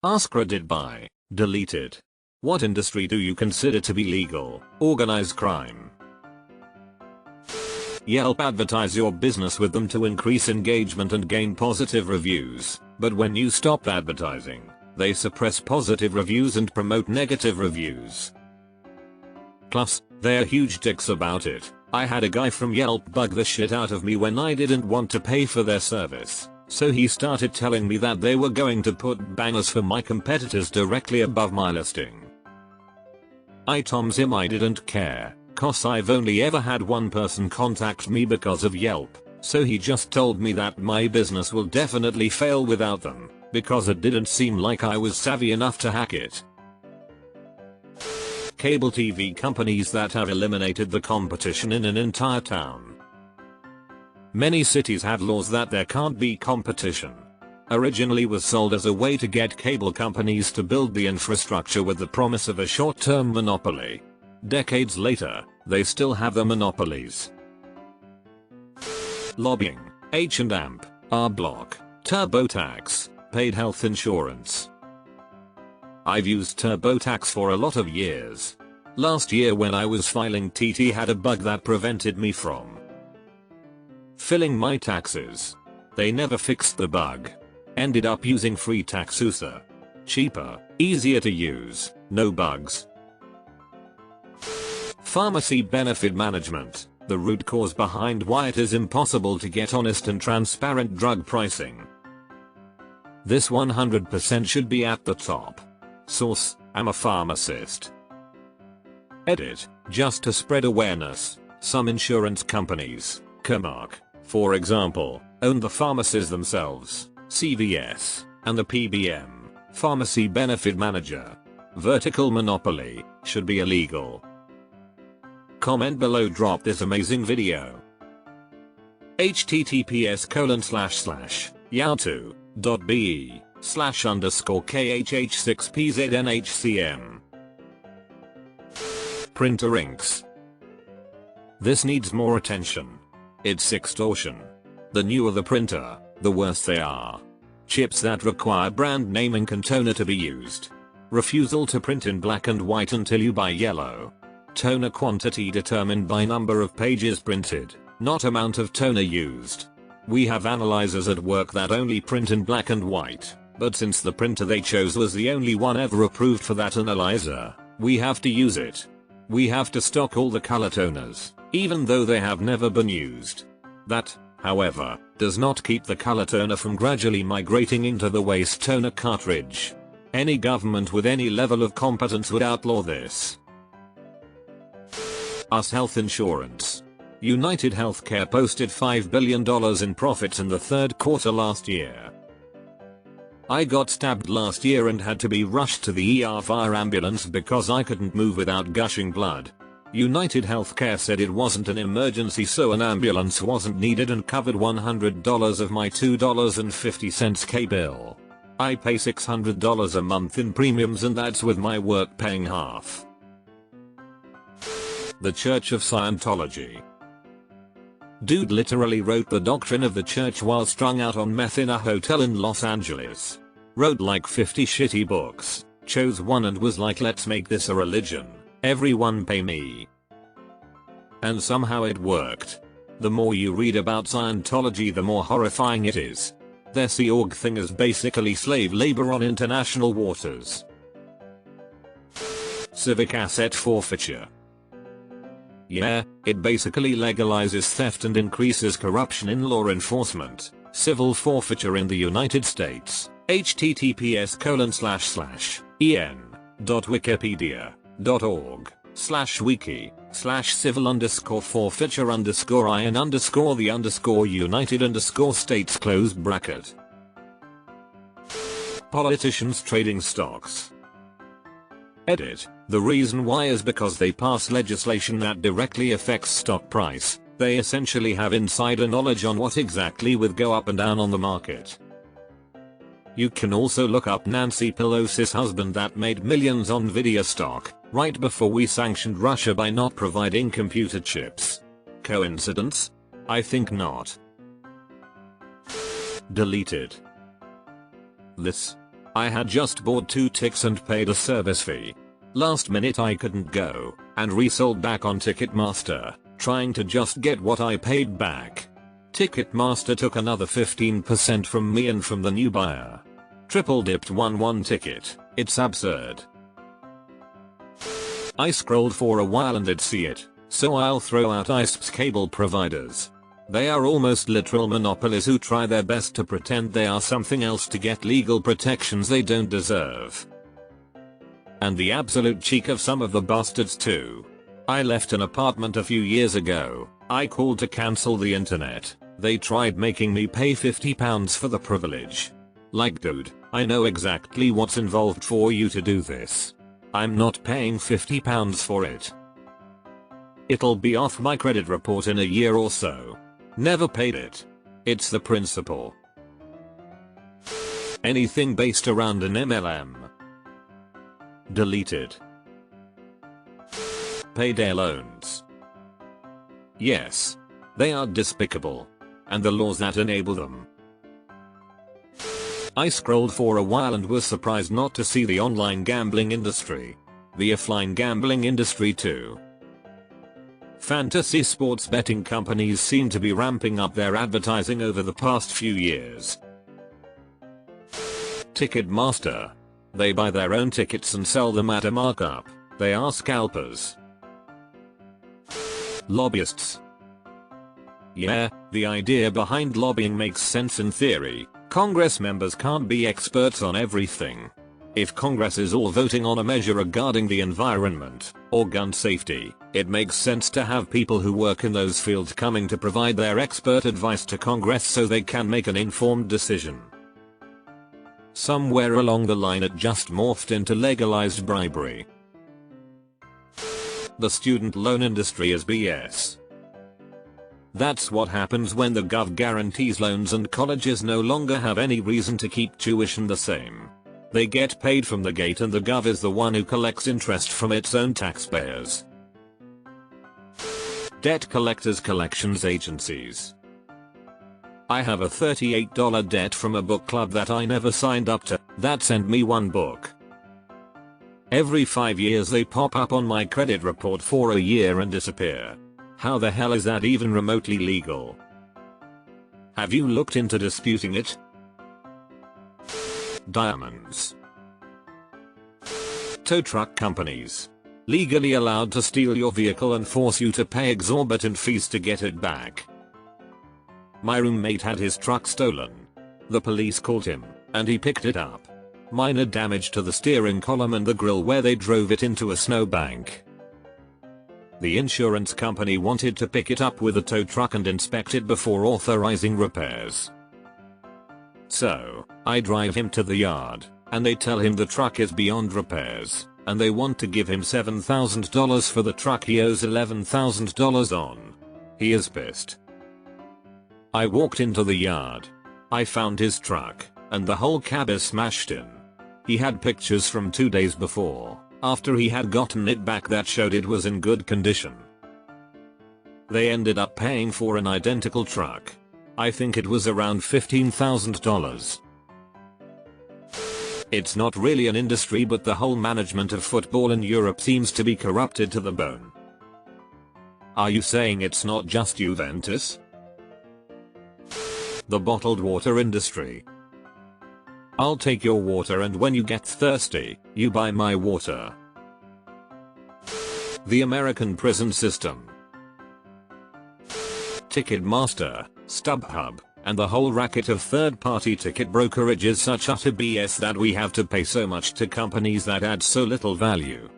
AskReddit by deleted. What industry do you consider to be legal? Organized crime. Yelp advertise your business with them to increase engagement and gain positive reviews, but when you stop advertising, they suppress positive reviews and promote negative reviews. Plus, they're huge dicks about it. I had a guy from Yelp bug the shit out of me when I didn't want to pay for their service, so he started telling me that they were going to put banners for my competitors directly above my listing. I told him I didn't care, cause I've only ever had one person contact me because of Yelp, so he just told me that my business will definitely fail without them, because it didn't seem like I was savvy enough to hack it. Cable TV companies that have eliminated the competition in an entire town. Many cities have laws that there can't be competition. Originally was sold as a way to get cable companies to build the infrastructure with the promise of a short-term monopoly. Decades later, they still have the monopolies. Lobbying, H&AMP, R-Block, TurboTax, paid health insurance. I've used TurboTax for a lot of years. Last year when I was filing TT had a bug that prevented me from filling my taxes. They never fixed the bug. Ended up using free TaxUser. Cheaper, easier to use, no bugs. Pharmacy benefit management, the root cause behind why it is impossible to get honest and transparent drug pricing. This 100% should be at the top. Source, I'm a pharmacist. Edit, just to spread awareness, some insurance companies, Caremark, for example, own the pharmacies themselves, CVS, and the PBM, Pharmacy Benefit Manager. Vertical monopoly, should be illegal. Comment below, drop this amazing video. https://yahoo.be/_khh6pznhcm. Printer inks. This needs more attention. It's extortion. The newer the printer, the worse they are. Chips that require brand name ink and toner to be used. Refusal to print in black and white until you buy yellow. Toner quantity determined by number of pages printed, not amount of toner used. We have analyzers at work that only print in black and white, but since the printer they chose was the only one ever approved for that analyzer, we have to use it. We have to stock all the color toners, even though they have never been used. That, however, does not keep the color toner from gradually migrating into the waste toner cartridge. Any government with any level of competence would outlaw this. US health insurance. United Healthcare posted $5 billion in profits in the third quarter last year. I got stabbed last year and had to be rushed to the ER via ambulance because I couldn't move without gushing blood. United Healthcare said it wasn't an emergency, so an ambulance wasn't needed, and covered $100 of my $2.50 K bill. I pay $600 a month in premiums, and that's with my work paying half. The Church of Scientology. Dude literally wrote the doctrine of the church while strung out on meth in a hotel in Los Angeles. Wrote like 50 shitty books, chose one and was like, let's make this a religion. Everyone pay me. And somehow it worked. The more you read about Scientology, the more horrifying it is. Their Sea Org thing is basically slave labor on international waters. Civic asset forfeiture. Yeah, it basically legalizes theft and increases corruption in law enforcement. Civil forfeiture in the United States. https://en.wikipedia.org/civil_forfeiture_the_united_states. Politicians trading stocks. Edit. The reason why is because they pass legislation that directly affects stock price. They essentially have insider knowledge on what exactly will go up and down on the market. You can also look up Nancy Pelosi's husband that made millions on Nvidia stock, right before we sanctioned Russia by not providing computer chips. Coincidence? I think not. Deleted. This I had just bought 2 tickets and paid a service fee. Last minute I couldn't go, and resold back on Ticketmaster, trying to just get what I paid back. Ticketmaster took another 15% from me and from the new buyer. Triple dipped one ticket, it's absurd. I scrolled for a while and did see it, so I'll throw out ISP's cable providers. They are almost literal monopolies who try their best to pretend they are something else to get legal protections they don't deserve. And the absolute cheek of some of the bastards too. I left an apartment a few years ago. I called to cancel the internet. They tried making me pay £50 for the privilege. Like, dude, I know exactly what's involved for you to do this. I'm not paying £50 for it. It'll be off my credit report in a year or so. Never paid it. It's the principle. Anything based around an MLM. Deleted. Payday loans. Yes. They are despicable. And the laws that enable them. I scrolled for a while and was surprised not to see the online gambling industry. The offline gambling industry too. Fantasy sports betting companies seem to be ramping up their advertising over the past few years. Ticketmaster. They buy their own tickets and sell them at a markup. They are scalpers. Lobbyists. Yeah, the idea behind lobbying makes sense in theory. Congress members can't be experts on everything. If Congress is all voting on a measure regarding the environment or gun safety, it makes sense to have people who work in those fields coming to provide their expert advice to Congress so they can make an informed decision. Somewhere along the line it just morphed into legalized bribery. The student loan industry is BS. That's what happens when the gov guarantees loans and colleges no longer have any reason to keep tuition the same. They get paid from the gate and the gov is the one who collects interest from its own taxpayers. Debt collectors collections agencies. I have a $38 debt from a book club that I never signed up to, that sent me one book. Every 5 years they pop up on my credit report for a year and disappear. How the hell is that even remotely legal? Have you looked into disputing it? Diamonds. Tow truck companies. Legally allowed to steal your vehicle and force you to pay exorbitant fees to get it back. My roommate had his truck stolen. The police called him, and he picked it up. Minor damage to the steering column and the grille where they drove it into a snowbank. The insurance company wanted to pick it up with a tow truck and inspect it before authorizing repairs. So, I drive him to the yard, and they tell him the truck is beyond repairs, and they want to give him $7,000 for the truck he owes $11,000 on. He is pissed. I walked into the yard. I found his truck, and the whole cab is smashed in. He had pictures from 2 days before, after he had gotten it back, that showed it was in good condition. They ended up paying for an identical truck. I think it was around $15,000. It's not really an industry, but the whole management of football in Europe seems to be corrupted to the bone. Are you saying it's not just Juventus? The bottled water industry. I'll take your water and when you get thirsty, you buy my water. The American prison system. Ticketmaster, StubHub, and the whole racket of third-party ticket brokerage is such utter BS that we have to pay so much to companies that add so little value.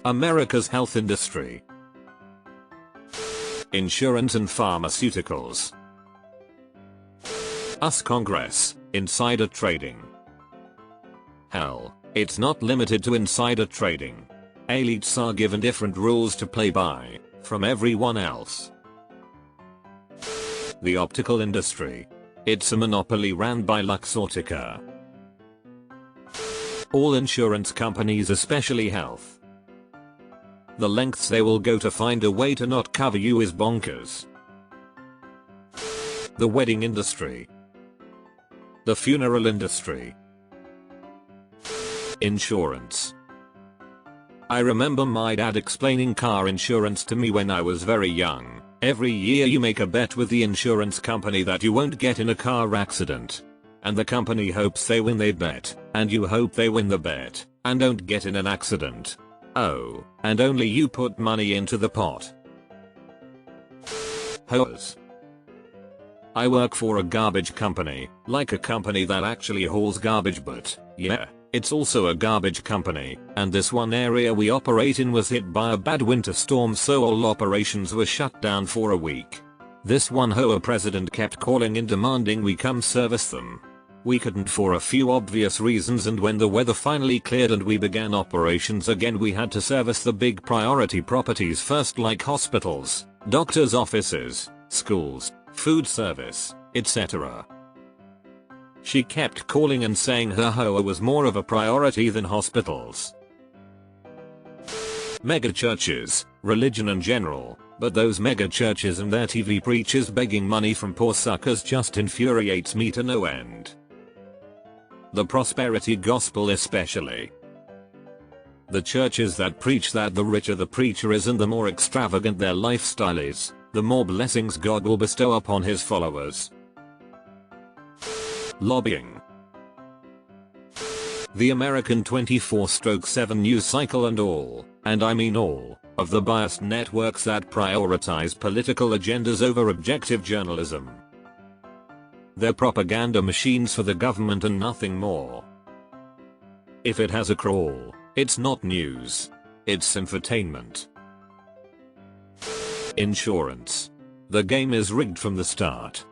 America's health industry. Insurance and pharmaceuticals. Us Congress, insider trading. Hell, it's not limited to insider trading. Elites are given different rules to play by from everyone else. The optical industry. It's a monopoly ran by Luxottica. All insurance companies, especially health. The lengths they will go to find a way to not cover you is bonkers. The wedding industry. The funeral industry. Insurance. I remember my dad explaining car insurance to me when I was very young. Every year you make a bet with the insurance company that you won't get in a car accident. And the company hopes they win their bet, and you hope they win the bet, and don't get in an accident. Oh, and only you put money into the pot. Hose. I work for a garbage company, like a company that actually hauls garbage, but yeah, it's also a garbage company, and this one area we operate in was hit by a bad winter storm, so all operations were shut down for a week. This one hoa president kept calling in demanding we come service them. We couldn't for a few obvious reasons, and when the weather finally cleared and we began operations again, we had to service the big priority properties first, like hospitals, doctors' offices, schools, food service, etc. She kept calling and saying her hoa was more of a priority than hospitals. Mega churches, religion in general, but those mega churches and their TV preachers begging money from poor suckers just infuriates me to no end. The prosperity gospel especially. The churches that preach that the richer the preacher is and the more extravagant their lifestyle is, the more blessings God will bestow upon his followers. Lobbying. The American 24/7 news cycle and all, and I mean all, of the biased networks that prioritize political agendas over objective journalism. They're propaganda machines for the government and nothing more. If it has a crawl, it's not news. It's infotainment. Insurance. The game is rigged from the start.